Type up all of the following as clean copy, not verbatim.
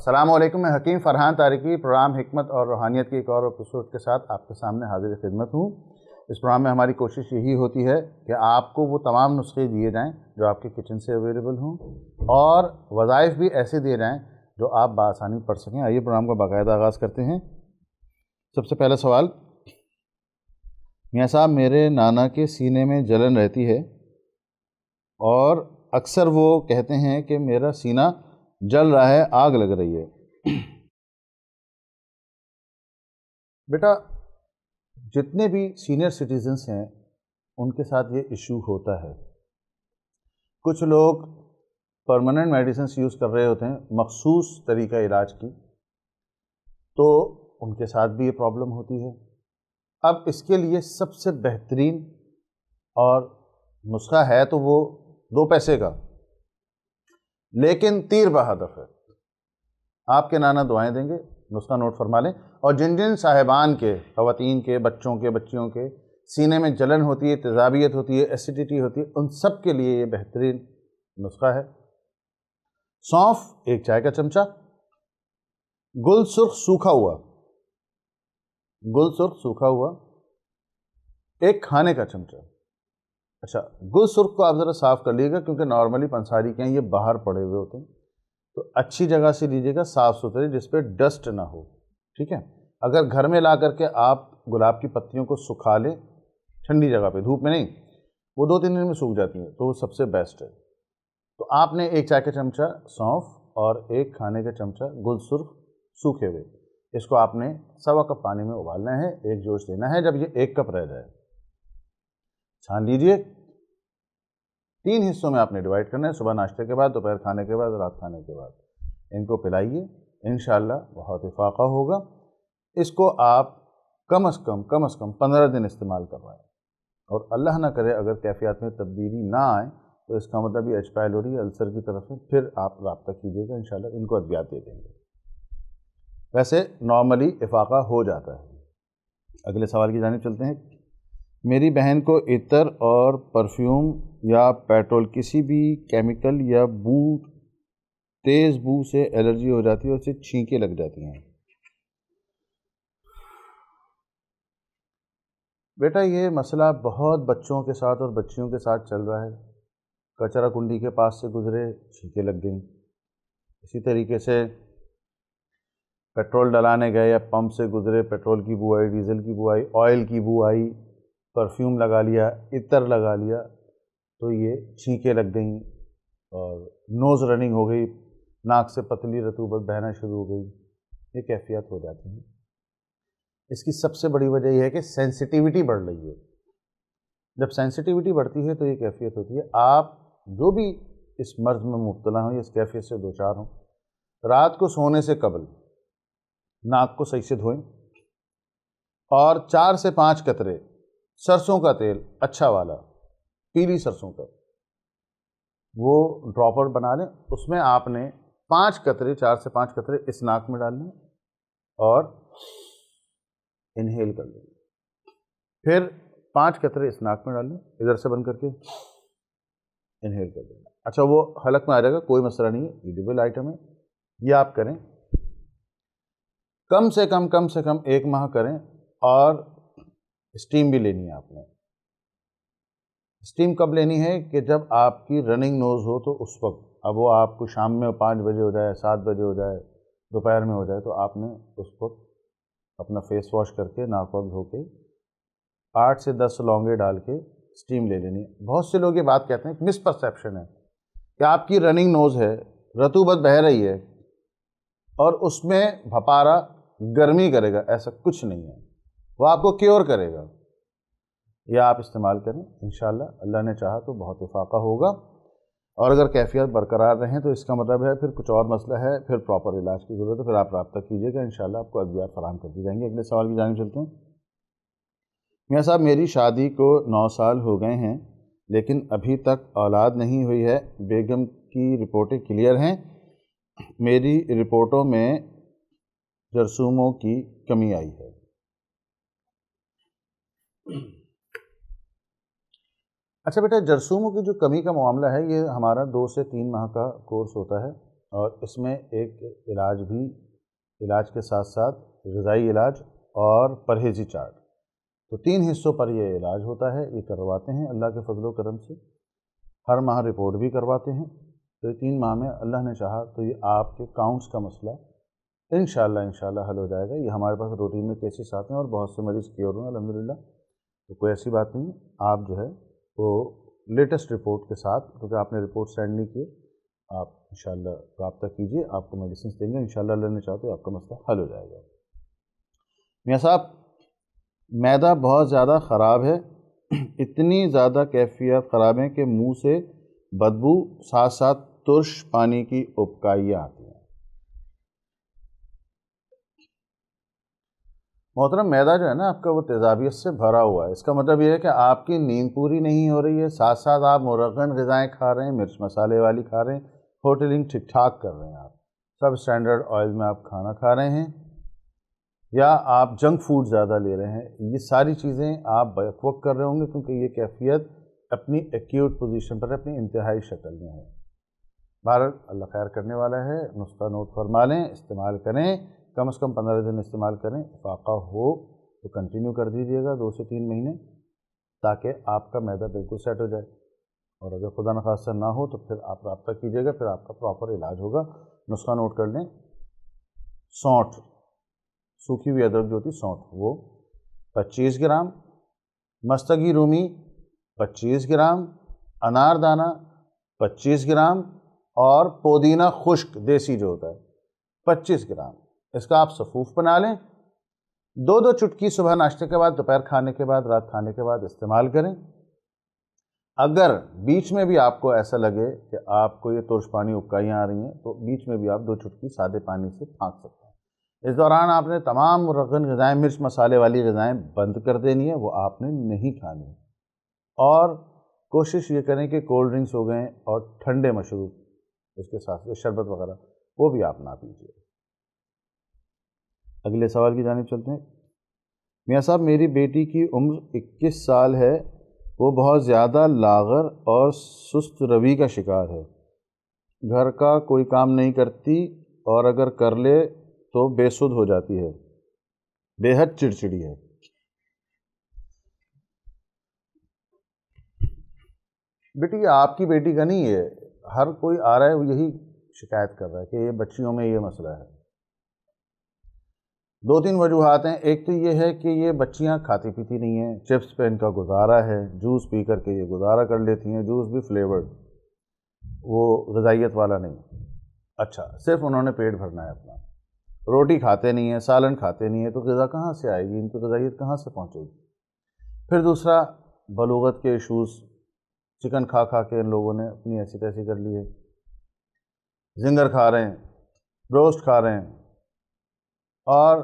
السلام علیکم، میں حکیم فرحان طارقی پروگرام حکمت اور روحانیت کی ایک اور ایپیسوڈ کے ساتھ آپ کے سامنے حاضر خدمت ہوں۔ اس پروگرام میں ہماری کوشش یہی ہوتی ہے کہ آپ کو وہ تمام نسخے دیے جائیں جو آپ کے کچن سے اویلیبل ہوں، اور وظائف بھی ایسے دیے جائیں جو آپ بآسانی پڑھ سکیں۔ آئیے پروگرام کا باقاعدہ آغاز کرتے ہیں۔ سب سے پہلا سوال، میاں صاحب میرے نانا کے سینے میں جلن رہتی ہے اور اکثر وہ کہتے ہیں کہ میرا سینہ جل رہا ہے، آگ لگ رہی ہے۔ بیٹا، جتنے بھی سینئر سٹیزنس ہیں ان کے ساتھ یہ ایشو ہوتا ہے۔ کچھ لوگ پرماننٹ میڈیسنس یوز کر رہے ہوتے ہیں مخصوص طریقہ علاج کی، تو ان کے ساتھ بھی یہ پرابلم ہوتی ہے۔ اب اس کے لیے سب سے بہترین اور نسخہ ہے تو وہ 2 پیسے کا، لیکن تیر بہادر ہے۔ آپ کے نانا دعائیں دیں گے، نسخہ نوٹ فرما لیں، اور جن جن صاحبان کے، خواتین کے، بچوں کے، بچیوں کے سینے میں جلن ہوتی ہے، تیزابیت ہوتی ہے، ایسیڈیٹی ہوتی ہے، ان سب کے لیے یہ بہترین نسخہ ہے۔ سونف 1 چائے کا چمچہ، گل سرخ سوکھا ہوا 1 کھانے کا چمچہ۔ اچھا، گل سرخ کو آپ ذرا صاف کر لیے گا، کیونکہ نارملی پنساری کے ہیں یہ باہر پڑے ہوئے ہوتے ہیں، تو اچھی جگہ سے لیجیے گا، صاف ستھری، جس پہ ڈسٹ نہ ہو، ٹھیک ہے۔ اگر گھر میں لا کر کے آپ گلاب کی پتیوں کو سکھا لیں ٹھنڈی جگہ پہ، دھوپ میں نہیں، وہ 2-3 دن میں سوکھ جاتی ہیں، تو وہ سب سے بیسٹ ہے۔ تو آپ نے 1 چائے کا چمچہ سونف اور 1 کھانے کا چمچہ گل سرخ سوکھے ہوئے، اس کو آپ نے 1.25 کپ پانی میں ابالنا ہے، 1 جوش دینا ہے۔ جب یہ 1 کپ رہ جائے چھان لیجئے۔ 3 حصوں میں آپ نے ڈیوائڈ کرنا ہے، صبح ناشتے کے بعد، دوپہر کھانے کے بعد، رات کھانے کے بعد۔ ان کو پلائیے، انشاءاللہ بہت افاقہ ہوگا۔ اس کو آپ کم از کم 15 دن استعمال کر رہے ہیں، اور اللہ نہ کرے اگر کیفیات میں تبدیلی نہ آئے تو اس کا مطلب یہ ایچ پائلوری السر کی طرف ہے، پھر آپ رابطہ کیجیے گا، انشاءاللہ ان کو ادویات دے دیں گے۔ ویسے نارملی افاقہ ہو جاتا ہے۔ اگلے سوال کی جانب چلتے ہیں۔ میری بہن کو عطر اور پرفیوم یا پیٹرول کسی بھی کیمیکل یا تیز بو سے الرجی ہو جاتی ہے اور اسے چھینکیں لگ جاتی ہیں۔ بیٹا، یہ مسئلہ بہت بچوں کے ساتھ اور بچیوں کے ساتھ چل رہا ہے۔ کچرا کنڈی کے پاس سے گزرے، چھینکیں لگ گئیں۔ اسی طریقے سے پیٹرول ڈلانے گئے یا پمپ سے گزرے، پیٹرول کی بو آئی، ڈیزل کی بو آئی، آئل کی بو آئی، پرفیوم لگا لیا، عطر لگا لیا، تو یہ چھینکیں لگ گئیں اور نوز رننگ ہو گئی، ناک سے پتلی رطوبت بہنا شروع ہو گئی۔ یہ کیفیت ہو جاتی ہیں۔ اس کی سب سے بڑی وجہ یہ ہے کہ سینسٹیوٹی بڑھ رہی ہے۔ جب سینسٹیوٹی بڑھتی ہے تو یہ کیفیت ہوتی ہے۔ آپ جو بھی اس مرض میں مبتلا ہوں یا اس کیفیت سے دوچار ہوں، رات کو سونے سے قبل ناک کو صحیح سے دھوئیں، اور 4 سے 5 قطرے سرسوں کا تیل، اچھا والا پیلی سرسوں کا، وہ ڈراپر بنا لیں، اس میں آپ نے 4 سے 5 قطرے اس ناک میں ڈالنے اور انہیل کر لیں، پھر 5 قطرے اس ناک میں ڈالیں، ادھر سے بند کر کے انہیل کر دیں۔ اچھا، وہ حلق میں آ جائے گا، کوئی مسئلہ نہیں ہے، ایڈیبل آئٹم ہے۔ یہ آپ کریں، کم سے کم 1 ماہ کریں، اور اسٹیم بھی لینی ہے آپ نے۔ اسٹیم کب لینی ہے کہ جب آپ کی رننگ نوز ہو، تو اس وقت، اب وہ آپ کو شام میں 5 بجے ہو جائے، 7 بجے ہو جائے، دوپہر میں ہو جائے، تو آپ نے اس وقت اپنا فیس واش کر کے، ناک واک دھو کے، 8 سے 10 لونگے ڈال کے اسٹیم لے لینی ہے۔ بہت سے لوگ یہ بات کہتے ہیں، مس پرسیپشن ہے کہ آپ کی رننگ نوز ہے، رطوبت بہہ رہی ہے، اور اس میں بھپارا گرمی کرے گا۔ ایسا کچھ نہیں ہے، وہ آپ کو کیور کرے گا۔ یہ آپ استعمال کریں، انشاءاللہ اللہ نے چاہا تو بہت افاقہ ہوگا۔ اور اگر کیفیت برقرار رہیں تو اس کا مطلب ہے پھر کچھ اور مسئلہ ہے، پھر پراپر علاج کی ضرورت ہے، پھر آپ رابطہ کیجیے گا، انشاءاللہ آپ کو ادویات فراہم کر دی جائیں گی۔ اگلے سوال کی جانب چلتے ہیں۔ میاں صاحب میری شادی کو 9 سال ہو گئے ہیں، لیکن ابھی تک اولاد نہیں ہوئی ہے۔ بیگم کی رپورٹیں کلیئر ہیں، میری رپورٹوں میں جرثوموں کی کمی آئی ہے۔ اچھا بیٹا، جرثوموں کی جو کمی کا معاملہ ہے، یہ ہمارا 2 سے 3 ماہ کا کورس ہوتا ہے، اور اس میں ایک علاج کے ساتھ ساتھ غذائی علاج اور پرہیزی چارٹ، تو 3 حصوں پر یہ علاج ہوتا ہے، یہ کرواتے ہیں اللہ کے فضل و کرم سے، ہر ماہ رپورٹ بھی کرواتے ہیں، تو یہ 3 ماہ میں اللہ نے چاہا تو یہ آپ کے کاؤنٹس کا مسئلہ انشاءاللہ حل ہو جائے گا۔ یہ ہمارے پاس روٹین میں کیسز آتے ہیں اور بہت سے مریض کیور ہوئے ہیں الحمدللہ، تو کوئی ایسی بات نہیں ہے۔ آپ جو ہے وہ لیٹسٹ رپورٹ کے ساتھ، کیونکہ آپ نے رپورٹ سینڈ نہیں کی، آپ انشاءاللہ رابطہ کیجئے، آپ کو میڈیسنس دیں گے، انشاءاللہ اللہ نے چاہا تو آپ کا مسئلہ حل ہو جائے گا۔ میاں صاحب، معدہ بہت زیادہ خراب ہے، اتنی زیادہ کیفیت خراب ہے کہ منہ سے بدبو ساتھ ساتھ ترش پانی کی ابکائیاں آتی ہیں۔ محترم، معدہ جو ہے نا آپ کا وہ تیزابیت سے بھرا ہوا ہے، اس کا مطلب یہ ہے کہ آپ کی نیند پوری نہیں ہو رہی ہے، ساتھ ساتھ آپ مرغن غذائیں کھا رہے ہیں، مرچ مسالے والی کھا رہے ہیں، ہوٹلنگ ٹھیک ٹھاک کر رہے ہیں، آپ سب اسٹینڈرڈ آئل میں آپ کھانا کھا رہے ہیں، یا آپ جنک فوڈ زیادہ لے رہے ہیں، یہ ساری چیزیں آپ بیک وقت کر رہے ہوں گے، کیونکہ یہ کیفیت اپنی ایکیوٹ پوزیشن پر اپنی انتہائی شکل میں ہے۔ بہرحال اللہ خیر کرنے والا ہے، نسخہ نوٹ فرما لیں، استعمال کریں، کم از کم 15 دن استعمال کریں، افاقہ ہو تو کنٹینیو کر دیجیے گا 2 سے 3 مہینے، تاکہ آپ کا معدہ بالکل سیٹ ہو جائے، اور اگر خدا نخواستہ نہ ہو تو پھر آپ رابطہ کیجیے گا، پھر آپ کا پراپر علاج ہوگا۔ نسخہ نوٹ کر لیں، سونٹھ، سوکھی ہوئی ادرک جو ہوتی ہے سونٹھ، وہ 25 گرام، مستگی رومی 25 گرام، انار دانہ 25 گرام، اور پودینہ خشک دیسی جو ہوتا ہے 25 گرام، اس کا آپ سفوف بنا لیں، 2 چٹکی صبح ناشتے کے بعد، دوپہر کھانے کے بعد، رات کھانے کے بعد استعمال کریں۔ اگر بیچ میں بھی آپ کو ایسا لگے کہ آپ کو یہ ترش پانی ابکائیاں آ رہی ہیں، تو بیچ میں بھی آپ 2 چٹکی سادے پانی سے پھانک سکتے ہیں۔ اس دوران آپ نے تمام مرغن غذائیں، مرچ مسالے والی غذائیں بند کر دینی ہے، وہ آپ نے نہیں کھانی، اور کوشش یہ کریں کہ کولڈ ڈرنکس ہو گئے اور ٹھنڈے مشروب اس کے ساتھ شربت وغیرہ وہ بھی آپ نہ پیجیے۔ اگلے سوال کی جانب چلتے ہیں۔ میاں صاحب، میری بیٹی کی عمر 21 سال ہے، وہ بہت زیادہ لاغر اور سست روی کا شکار ہے، گھر کا کوئی کام نہیں کرتی، اور اگر کر لے تو بے سدھ ہو جاتی ہے، بے حد چڑچڑی ہے۔ بیٹی یہ آپ کی بیٹی کا نہیں ہے، ہر کوئی آ رہا ہے وہ یہی شکایت کر رہا ہے کہ یہ بچیوں میں یہ مسئلہ ہے۔ 2-3 وجوہات ہیں، ایک تو یہ ہے کہ یہ بچیاں کھاتی پیتی نہیں ہیں، چپس پہ ان کا گزارا ہے، جوس پی کر کے یہ گزارا کر لیتی ہیں، جوس بھی فلیورڈ، وہ غذائیت والا نہیں، اچھا صرف انہوں نے پیٹ بھرنا ہے اپنا، روٹی کھاتے نہیں ہیں، سالن کھاتے نہیں ہیں، تو غذا کہاں سے آئے گی، ان کو غذائیت کہاں سے پہنچے گی؟ پھر دوسرا، بلوغت کے ایشوز، چکن کھا کھا کے ان لوگوں نے اپنی ایسی تیسی کر لی ہے، زنگر کھا رہے ہیں، روسٹ کھا رہے ہیں، اور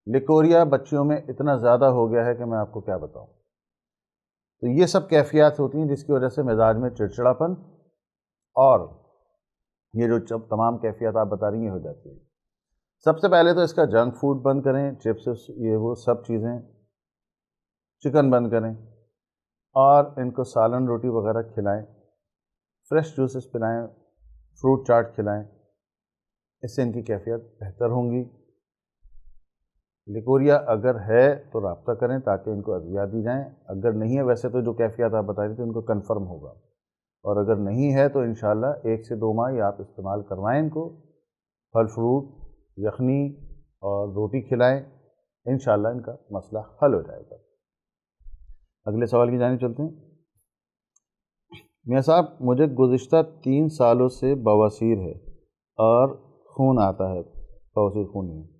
لیکوریا بچیوں میں اتنا زیادہ ہو گیا ہے کہ میں آپ کو کیا بتاؤں۔ تو یہ سب کیفیات ہوتی ہیں جس کی وجہ سے مزاج میں چڑچڑاپن اور یہ جو تمام کیفیات آپ بتا رہی ہیں ہو جاتی ہیں۔ سب سے پہلے تو اس کا جنک فوڈ بند کریں، چپس یہ وہ سب چیزیں، چکن بند کریں، اور ان کو سالن روٹی وغیرہ کھلائیں، فریش جوسز پلائیں، فروٹ چاٹ کھلائیں، اس سے ان کی کیفیت بہتر ہوں گی۔ لیکوریا اگر ہے تو رابطہ کریں تاکہ ان کو ادویات دی جائیں، اگر نہیں ہے ویسے تو جو کیفیات آپ بتا رہی تھیں ان کو کنفرم ہوگا، اور اگر نہیں ہے تو انشاءاللہ 1 سے 2 ماہ یہ آپ استعمال کروائیں، ان کو پھل فروٹ، یخنی اور روٹی کھلائیں، انشاءاللہ ان کا مسئلہ حل ہو جائے گا۔ اگلے سوال کی جانب چلتے ہیں۔ میاں صاحب، مجھے گزشتہ 3 سالوں سے بواسیر ہے اور خون آتا ہے، بواسیر خونی ہے،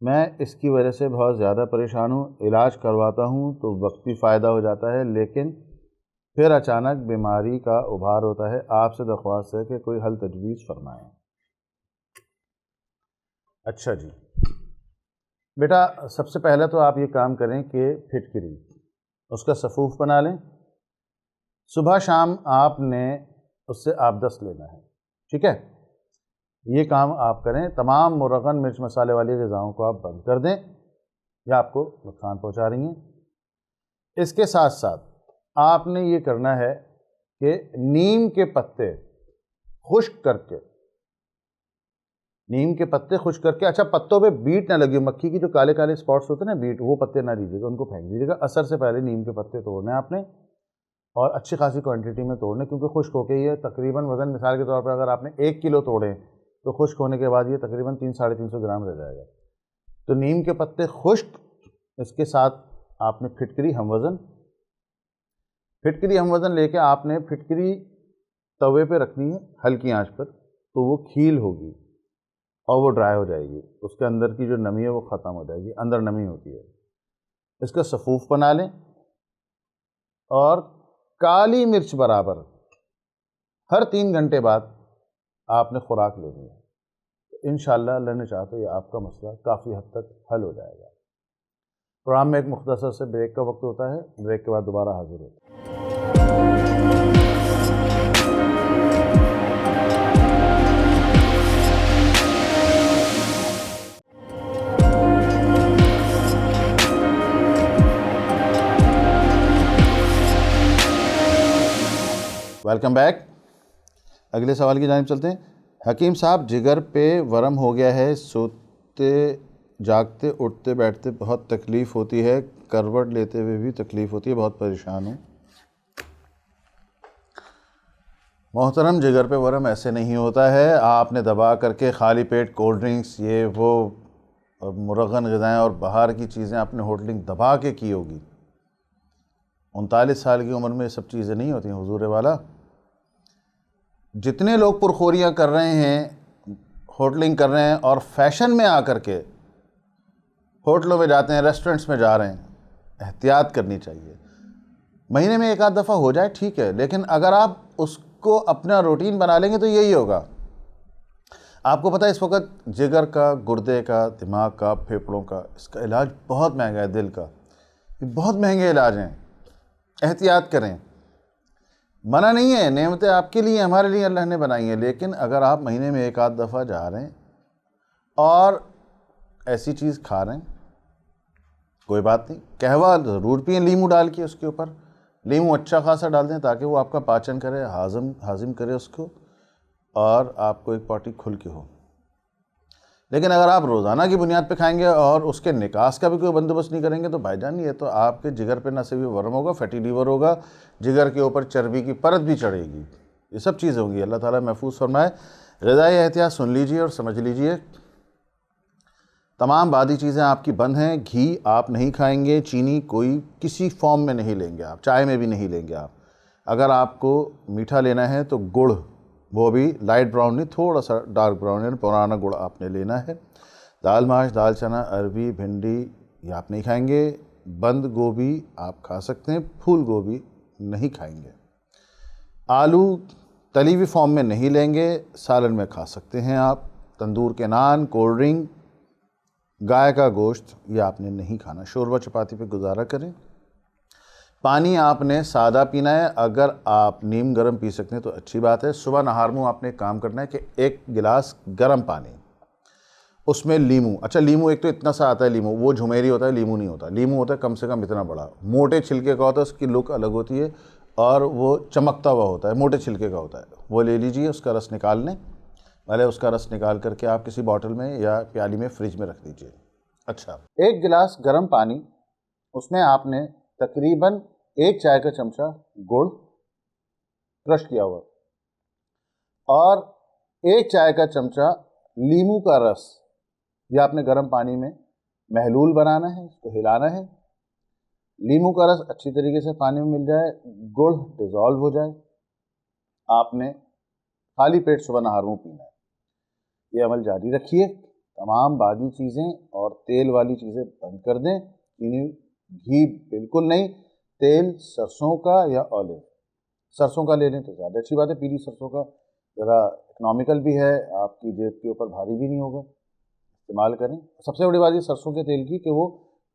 میں اس کی وجہ سے بہت زیادہ پریشان ہوں، علاج کرواتا ہوں تو وقتی فائدہ ہو جاتا ہے، لیکن پھر اچانک بیماری کا ابھار ہوتا ہے، آپ سے درخواست ہے کہ کوئی حل تجویز فرمائیں۔ اچھا جی بیٹا، سب سے پہلے تو آپ یہ کام کریں کہ پھٹکری اس کا سفوف بنا لیں، صبح شام آپ نے اس سے آبدست لینا ہے، ٹھیک ہے؟ یہ کام آپ کریں، تمام مرغن مرچ مسالے والی غذاؤں کو آپ بند کر دیں، یہ آپ کو نقصان پہنچا رہی ہیں۔ اس کے ساتھ ساتھ آپ نے یہ کرنا ہے کہ نیم کے پتے خشک کر کے، نیم کے پتے خشک کر کے، اچھا پتوں پہ بیٹ نہ لگی، مکھی کی جو کالے کالے اسپاٹس ہوتے ہیں نا بیٹ، وہ پتے نہ لیجیے گا، ان کو پھینک دیجیے گا. اثر سے پہلے نیم کے پتے توڑنے ہیں آپ نے، اور اچھی خاصی کوانٹٹی میں توڑنے، کیونکہ خشک ہو کے یہ تقریباً وزن مثال کے طور پر اگر آپ نے 1 کلو توڑے تو خشک ہونے کے بعد یہ تقریباً 300-350 گرام رہ جائے گا. تو نیم کے پتے خشک، اس کے ساتھ آپ نے پھٹکری ہم وزن لے کے آپ نے پھٹکری توے پہ رکھنی ہے ہلکی آنچ پر، تو وہ کھیل ہوگی اور وہ ڈرائی ہو جائے گی، اس کے اندر کی جو نمی ہے وہ ختم ہو جائے گی، اندر نمی ہوتی ہے. اس کا سفوف بنا لیں، اور کالی مرچ برابر ہر 3 گھنٹے بعد آپ نے خوراک لینی ہے. انشاءاللہ اللہ نے چاہا تو یہ آپ کا مسئلہ کافی حد تک حل ہو جائے گا. پروگرام میں ایک مختصر سے بریک کا وقت ہوتا ہے، بریک کے بعد دوبارہ حاضر ہوتے ہیں. Welcome back. اگلے سوال کی جانب چلتے ہیں. حکیم صاحب، جگر پہ ورم ہو گیا ہے، سوتے جاگتے اٹھتے بیٹھتے بہت تکلیف ہوتی ہے، کروٹ لیتے ہوئے بھی تکلیف ہوتی ہے، بہت پریشان ہوں. محترم، جگر پہ ورم ایسے نہیں ہوتا ہے. آپ نے دبا کر کے خالی پیٹ کولڈ ڈرنکس، یہ وہ مرغن غذائیں اور باہر کی چیزیں آپ نے ہوٹلنگ دبا کے کی ہوگی. 39 سال کی عمر میں یہ سب چیزیں نہیں ہوتی ہیں حضور والا. جتنے لوگ پرخوریاں کر رہے ہیں، ہوٹلنگ کر رہے ہیں، اور فیشن میں آ کر کے ہوٹلوں میں جاتے ہیں، ریسٹورنٹس میں جا رہے ہیں، احتیاط کرنی چاہیے. مہینے میں 1 آدھ دفعہ ہو جائے ٹھیک ہے، لیکن اگر آپ اس کو اپنا روٹین بنا لیں گے تو یہی ہوگا. آپ کو پتہ ہے اس وقت جگر کا، گردے کا، دماغ کا، پھیپھڑوں کا، اس کا علاج بہت مہنگا ہے. دل کا، یہ بہت مہنگے علاج ہیں. احتیاط کریں. منع نہیں ہے، نعمتیں آپ کے لیے، ہمارے لیے اللہ نے بنائی ہیں، لیکن اگر آپ مہینے میں 1 آدھ دفعہ جا رہے ہیں اور ایسی چیز کھا رہے ہیں، کوئی بات نہیں. قہوہ ضرور پئیں لیمو ڈال کے، اس کے اوپر لیمو اچھا خاصا ڈال دیں تاکہ وہ آپ کا پاچن کرے، ہاضم کرے اس کو، اور آپ کو ایک پارٹی کھل کے ہو. لیکن اگر آپ روزانہ کی بنیاد پہ کھائیں گے اور اس کے نکاس کا بھی کوئی بندوبست نہیں کریں گے تو بھائی جان یہ تو آپ کے جگر پہ نہ صرف ورم ہوگا، فیٹی لیور ہوگا، جگر کے اوپر چربی کی پرت بھی چڑھے گی، یہ سب چیزیں ہوں گی. اللہ تعالیٰ محفوظ فرمائے. غذائی احتیاط سن لیجئے اور سمجھ لیجئے. تمام بادی چیزیں آپ کی بند ہیں. گھی آپ نہیں کھائیں گے، چینی کوئی کسی فارم میں نہیں لیں گے آپ، چائے میں بھی نہیں لیں گے آپ. اگر آپ کو میٹھا لینا ہے تو گڑ، وہ بھی لائٹ براؤن نہیں، تھوڑا سا ڈارک براؤن، یعنی پرانا گڑ آپ نے لینا ہے. دال ماش، دال چنا، عربی، بھنڈی یہ آپ نہیں کھائیں گے. بند گوبھی آپ کھا سکتے ہیں، پھول گوبھی نہیں کھائیں گے. آلو تلی ہوئی فارم میں نہیں لیں گے، سالن میں کھا سکتے ہیں آپ. تندور کے نان، کولڈ ڈرنک، گائے کا گوشت یہ آپ نے نہیں کھانا. شوربہ چپاتی پہ گزارا کریں. پانی آپ نے سادہ پینا ہے. اگر آپ نیم گرم پی سکتے ہیں تو اچھی بات ہے. صبح نہار منہ آپ نے ایک کام کرنا ہے کہ 1 گلاس گرم پانی، اس میں لیمو، اچھا لیمو ایک تو اتنا سا آتا ہے، لیمو وہ جھمیری ہوتا ہے، لیمو نہیں ہوتا. لیمو ہوتا ہے کم سے کم اتنا بڑا، موٹے چھلکے کا ہوتا ہے، اس کی لک الگ ہوتی ہے اور وہ چمکتا ہوا ہوتا ہے، موٹے چھلکے کا ہوتا ہے. وہ لے لیجئے، اس کا رس نکال لیں. پہلے اس کا رس نکال کر کے آپ کسی باٹل میں یا پیالی میں فریج میں رکھ دیجئے. اچھا 1 گلاس گرم پانی، اس میں آپ نے تقریباً 1 چائے کا چمچہ گڑ کرش کیا ہوا اور 1 چائے کا چمچہ لیمو کا رس، یہ آپ نے گرم پانی میں محلول بنانا ہے، اس کو ہلانا ہے. لیمو کا رس اچھی طریقے سے پانی میں مل جائے، گڑ ڈیزالو ہو جائے، آپ نے خالی پیٹ صبح نہار منہ پینا ہے. یہ عمل جاری رکھیے. تمام بادی چیزیں اور تیل والی چیزیں بند کر دیں. چینی، گھی بالکل نہیں. تیل سرسوں کا یا اولیو، سرسوں کا لے لیں تو زیادہ اچھی بات ہے. پیلی سرسوں کا ذرا اکنامیکل بھی ہے، آپ کی جیب کے اوپر بھاری بھی نہیں ہوگا. استعمال کریں. سب سے بڑی بات یہ سرسوں کے تیل کی کہ وہ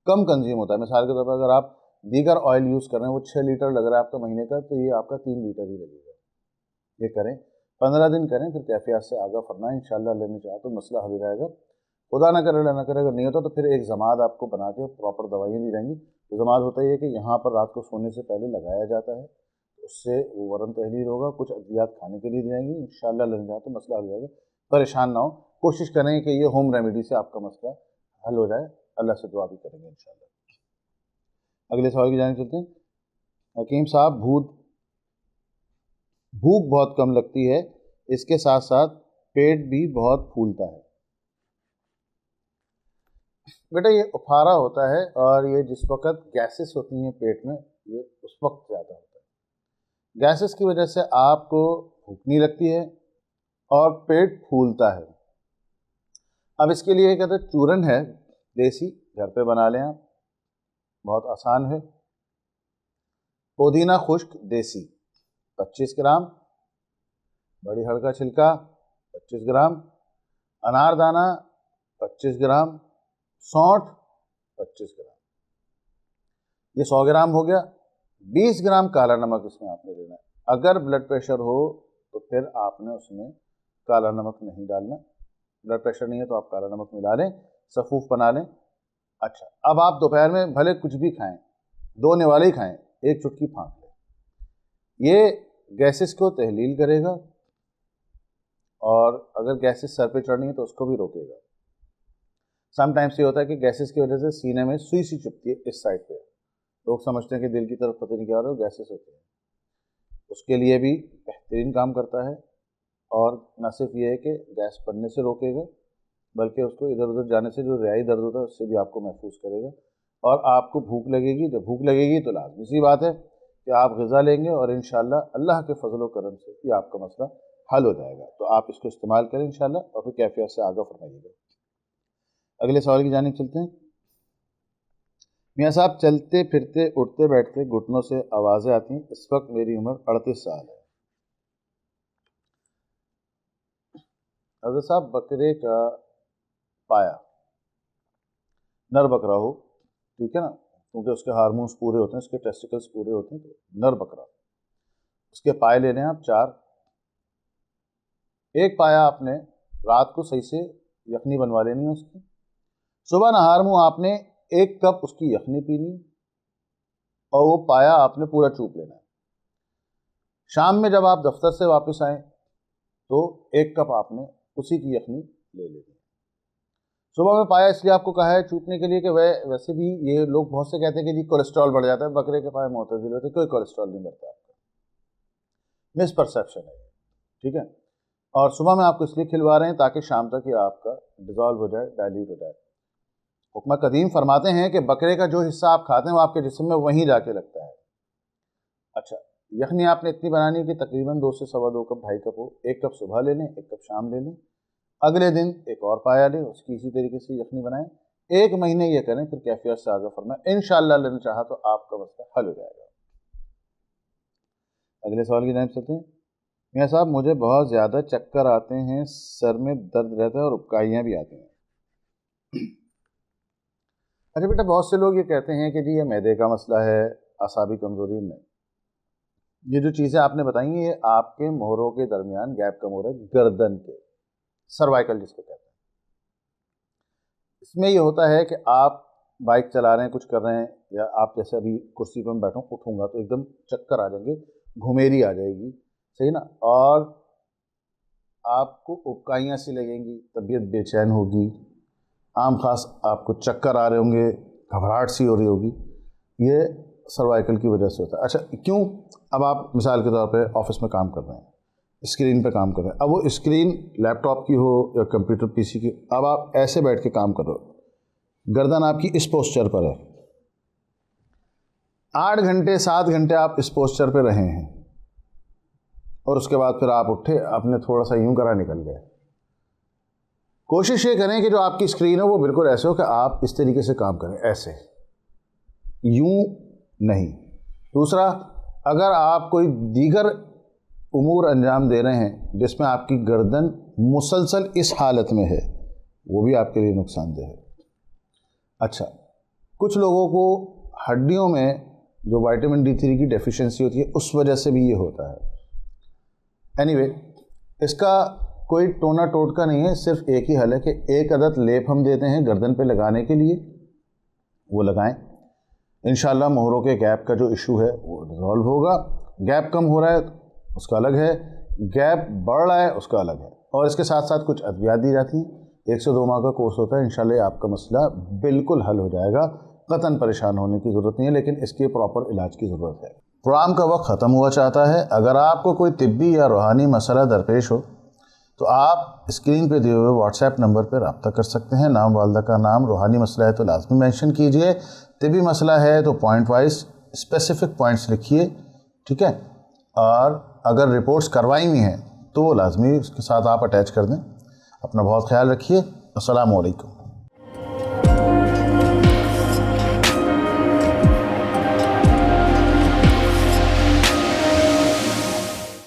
کم کنزیوم ہوتا ہے. مثال کے طور پر اگر آپ دیگر آئل یوز کر رہے ہیں، وہ 6 لیٹر لگ رہا ہے آپ کا مہینے کا، تو یہ آپ کا 3 لیٹر ہی لگے گا. یہ کریں، 15 دن کریں، پھر کیفیات سے آگاہ فرمائیں. انشاءاللہ اللہ نے چاہا تو مسئلہ حل ہو جائے گا. خدا نہ کرے، اللہ نہ کرے، اگر نہیں ہوتا تو پھر ایک ضماد آپ کو بنا کے پراپر دوائیاں دی جائیں گی. تو ضماد ہوتا ہی ہے کہ یہاں پر رات کو سونے سے پہلے لگایا جاتا ہے. اس سے وہ ورم تحریر ہوگا، کچھ ادویات کھانے کے لیے دیں گی، انشاءاللہ لگ جائے تو مسئلہ حل ہو جائے گا. پریشان نہ ہو، کوشش کریں کہ یہ ہوم ریمیڈی سے آپ کا مسئلہ حل ہو جائے. اللہ سے دعا بھی کریں گے انشاءاللہ. اگلے سوال کی جانب چلتے ہیں. حکیم صاحب بھوک بہت کم لگتی ہے، اس کے ساتھ ساتھ پیٹ بھی بہت پھولتا ہے. بیٹا یہ اپھارا ہوتا ہے، اور یہ جس وقت گیسز ہوتی ہیں پیٹ میں، یہ اس وقت زیادہ ہوتا ہے. گیسز کی وجہ سے آپ کو بھوک نہیں لگتی ہے اور پیٹ پھولتا ہے. اب اس کے لیے کہتے ہیں چورن ہے دیسی، گھر پہ بنا لیں آپ، بہت آسان ہے. پودینہ خشک دیسی 25 گرام، بڑی ہڑ کا چھلکا 25 گرام، انار دانہ 25 گرام، سونٹھ 25 گرام. یہ 100 گرام ہو گیا. 20 گرام کالا نمک اس میں آپ نے لینا ہے. اگر بلڈ پریشر ہو تو پھر آپ نے اس میں کالا نمک نہیں ڈالنا. بلڈ پریشر نہیں ہے تو آپ کالا نمک ملا لیں، سفوف بنا لیں. اچھا، اب آپ دوپہر میں بھلے کچھ بھی کھائیں، 2 نوالے ہی کھائیں، 1 چٹکی پھانک لیں. یہ گیسز کو تحلیل کرے گا، اور اگر گیسز سر پہ چڑھنی ہے تو اس کو بھی روکے گا. سم ٹائمس یہ ہوتا ہے کہ گیسز کی وجہ سے سینے میں سوئی سی چپتی ہے اس سائڈ پہ، لوگ سمجھتے ہیں کہ دل کی طرف پتہ نہیں کیا ہو رہا ہے، گیسز ہوتے ہیں. اس کے لیے بھی بہترین کام کرتا ہے. اور نہ صرف یہ ہے کہ گیس بننے سے روکے گا، بلکہ اس کو ادھر ادھر جانے سے جو ریائی درد ہوتا ہے اس سے بھی آپ کو محفوظ کرے گا. اور آپ کو بھوک لگے گی، جب بھوک لگے گی تو لازمی سی بات ہے کہ آپ غذا لیں گے، اور انشاءاللہ اللہ کے فضل و کرم سے یہ آپ کا مسئلہ حل ہو جائے گا. تو آپ اس کو استعمال کریں انشاءاللہ، اور پھر کیفیت سے آگاہ فرمائیے گا. اگلے سوال کی جانب چلتے ہیں. میاں صاحب چلتے پھرتے اٹھتے بیٹھتے گھٹنوں سے آوازیں آتی ہیں. اس وقت میری عمر 38 سال ہے. حضرت صاحب بکرے کا پایا، نر بکرا ہو، ٹھیک ہے نا، کیونکہ اس کے ہارمونز پورے ہوتے ہیں، اس کے ٹیسٹیکلز پورے ہوتے ہیں، تو نر بکرا، اس کے پائے لینے ہیں آپ 4. ایک پایا آپ نے رات کو صحیح سے یخنی بنوا لینی ہے اس کی. صبح نہار منہ آپ نے 1 کپ اس کی یخنی پینی، اور وہ پایا آپ نے پورا چوپ لینا ہے. شام میں جب آپ دفتر سے واپس آئیں تو 1 کپ آپ نے اسی کی یخنی لے لینی ہے. صبح میں پایا اس لیے آپ کو کہا ہے چوپنے کے لیے کہ ویسے بھی یہ لوگ بہت سے کہتے ہیں کہ جی کولیسٹرول بڑھ جاتا ہے، بکرے کے پائے معتدل ہوتے ہیں، کوئی کولیسٹرول نہیں بڑھتا. آپ کا مس پرسیپشن ہے، ٹھیک ہے. اور صبح میں آپ کو اس لیے کھلوا رہے ہیں تاکہ شام تک یہ آپ کا ڈیزالو ہو جائے، ڈائلیوٹ ہو جائے. حکمہ قدیم فرماتے ہیں کہ بکرے کا جو حصہ آپ کھاتے ہیں وہ آپ کے جسم میں وہیں جا کے لگتا ہے. اچھا، یخنی آپ نے اتنی بنانی ہے کہ تقریباً 2 سے 2.25 کپ 2.5 کپ ہو. 1 کپ صبح لے لیں، 1 کپ شام لے لیں. اگلے دن ایک اور پایا لیں، اس کی اسی طریقے سے یخنی بنائیں. 1 مہینے یہ کریں، پھر کیفیت سے آگے فرمائیں. انشاءاللہ اللہ نے چاہا تو آپ کا مسئلہ حل ہو جائے گا. اگلے سوال کی جانب چلتے ہیں. میاں صاحب مجھے بہت زیادہ چکر آتے ہیں، سر میں درد رہتا ہے اور اکائیاں بھی آتی ہیں. اچھا بیٹا، بہت سے لوگ یہ کہتے ہیں کہ جی یہ معدے کا مسئلہ ہے، اعصابی کمزوری. نہیں، یہ جو چیزیں آپ نے بتائی ہیں یہ آپ کے مہروں کے درمیان گیپ کم ہو رہا ہے، گردن کے سروائکل جس کو کہتے ہیں. اس میں یہ ہوتا ہے کہ آپ بائک چلا رہے ہیں، کچھ کر رہے ہیں، یا آپ جیسے ابھی کرسی پہ میں بیٹھوں اٹھوں گا تو ایک دم چکر آ جائیں گے، گھمیری آ جائے گی، صحیح نا، اور آپ کو اکائیاں سی لگیں گی، طبیعت بے چین ہوگی، عام خاص آپ کو چکر آ رہے ہوں گے، گھبراہٹ سی ہو رہی ہوگی. یہ سروائکل کی وجہ سے ہوتا ہے. اچھا کیوں؟ اب آپ مثال کے طور پہ آفس میں کام کر رہے ہیں، اسکرین پہ کام کر رہے ہیں. اب وہ اسکرین لیپ ٹاپ کی ہو یا کمپیوٹر پی سی کی، اب آپ ایسے بیٹھ کے کام کر رہے ہو، گردن آپ کی اس پوسچر پر ہے، 8 گھنٹے 7 گھنٹے آپ اس پوسچر پہ رہے ہیں، اور اس کے بعد پھر آپ اٹھے، آپ نے تھوڑا سا یوں کرا نکل گئے. کوشش یہ کریں کہ جو آپ کی اسکرین ہے وہ بالکل ایسے ہو کہ آپ اس طریقے سے کام کریں، ایسے، یوں نہیں. دوسرا، اگر آپ کوئی دیگر امور انجام دے رہے ہیں جس میں آپ کی گردن مسلسل اس حالت میں ہے، وہ بھی آپ کے لیے نقصان دہ ہے. اچھا، کچھ لوگوں کو ہڈیوں میں جو وائٹامن D3 کی ڈیفیشنسی ہوتی ہے اس وجہ سے بھی یہ ہوتا ہے. اینی اس کا کوئی ٹونا ٹوٹکا نہیں ہے، صرف ایک ہی حل ہے کہ 1 عدد لیپ ہم دیتے ہیں گردن پہ لگانے کے لیے، وہ لگائیں. انشاءاللہ مہروں کے گیپ کا جو ایشو ہے وہ ریزالو ہوگا. گیپ کم ہو رہا ہے اس کا الگ ہے، گیپ بڑھ رہا ہے اس کا الگ ہے، اور اس کے ساتھ ساتھ کچھ ادویات دی جاتی ہیں۔ 1 سے 2 ماہ کا کورس ہوتا ہے، انشاءاللہ آپ کا مسئلہ بالکل حل ہو جائے گا، قطعاً پریشان ہونے کی ضرورت نہیں ہے، لیکن اس کے پراپر علاج کی ضرورت ہے۔ پروگرام کا وقت ختم ہوا چاہتا ہے۔ اگر آپ کو کوئی طبی یا روحانی مسئلہ درپیش ہو تو آپ اسکرین پہ دیے ہوئے واٹس ایپ نمبر پہ رابطہ کر سکتے ہیں۔ نام والدہ کا نام، روحانی مسئلہ ہے تو لازمی مینشن کیجئے، طبی مسئلہ ہے تو پوائنٹ وائز اسپیسیفک پوائنٹس لکھیے، ٹھیک ہے، اور اگر رپورٹس کروائی ہوئی ہیں تو وہ لازمی اس کے ساتھ آپ اٹیچ کر دیں۔ اپنا بہت خیال رکھیے۔ السلام علیکم۔